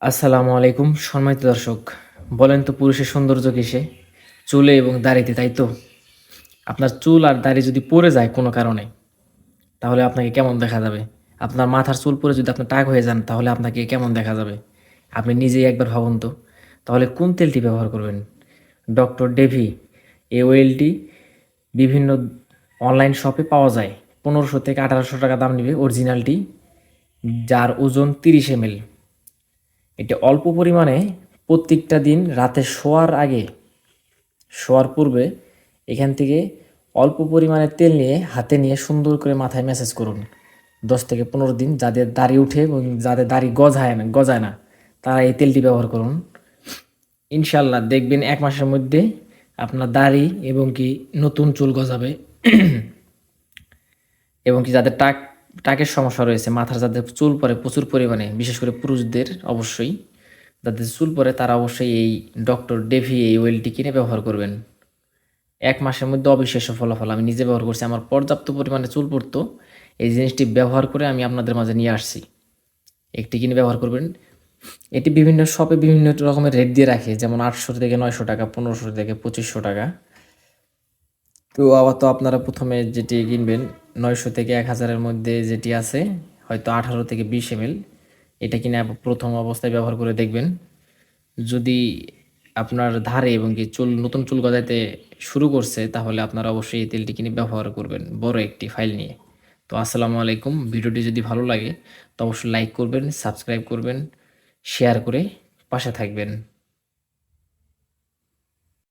আসসালামু আলাইকুম সম্মানিত দর্শক। বলেন তো পুরুষের সৌন্দর্য কিসে? চুলে এবং দাড়িতে, তাই তো? আপনার চুল আর দাড়ি যদি পড়ে যায় কোনো কারণে, তাহলে আপনাকে কেমন দেখা যাবে? আপনার মাথার চুল পড়ে যদি আপনার টাক হয়ে যান, তাহলে আপনাকে কেমন দেখা যাবে? আপনি নিজেই একবার ভাবুন তো। তাহলে কোন তেলটি ব্যবহার করবেন? ডক্টর ডেভি এই অয়েলটি বিভিন্ন অনলাইন শপে পাওয়া যায়। ১৫০০ থেকে ১৮০০ টাকা দাম নেবে অরিজিনালটি, যার ওজন ৩০ ml। এটা অল্প পরিমাণে প্রত্যেকটা দিন রাতে শোয়ার আগে, শোয়ার পূর্বে এখান থেকে অল্প পরিমাণে তেল নিয়ে হাতে নিয়ে সুন্দর করে মাথায় ম্যাসাজ করুন ১০ থেকে ১৫ দিন। যাদের দাড়ি উঠে এবং যাদের দাড়ি গজায় না তারা এই তেলটি ব্যবহার করুন। ইনশাল্লাহ দেখবেন ১ মাসের মধ্যে আপনার দাড়ি এবং কি নতুন চুল গজাবে। এবং কি যাদের টাকের সমস্যা রয়েছে, মাথার যাদের চুল পড়ে প্রচুর পরিমাণে, বিশেষ করে পুরুষদের অবশ্যই যাদের চুল পড়ে, তারা অবশ্যই এই ডক্টর ডেভি এই অয়েলটি কিনে ব্যবহার করবেন। ১ মাসের মধ্যে অবিশ্বাস্য ফলাফল। আমি নিজে ব্যবহার করছি, আমার পর্যাপ্ত পরিমাণে চুল পড়তো। এই জিনিসটি ব্যবহার করে আমি আপনাদের মাঝে নিয়ে আসছি। একটি কিনে ব্যবহার করবেন। এটি বিভিন্ন শপে বিভিন্ন রকমের রেট দিয়ে রাখে, যেমন ৮০০ থেকে ৯০০ টাকা, ১৫০০ থেকে ২৫০০ টাকা। তো আবার তো আপনারা প্রথমে যেটি কিনবেন ৯০০ থেকে ১০০০-এর মধ্যে যেটি আছে, হয়তো ১৮ থেকে ২০ ml, এটা কিনে প্রথম অবস্থায় ব্যবহার করে দেখবেন। যদি আপনার ধারে এবং কি নতুন চুল গজাতে শুরু করছে, তাহলে আপনারা অবশ্যই এই তেলটি কিনে ব্যবহার করবেন বড় একটি ফাইল নিয়ে। তো আসসালামু আলাইকুম। ভিডিওটি যদি ভালো লাগে তো অবশ্যই লাইক করবেন, সাবস্ক্রাইব করবেন, শেয়ার করে পাশে থাকবেন।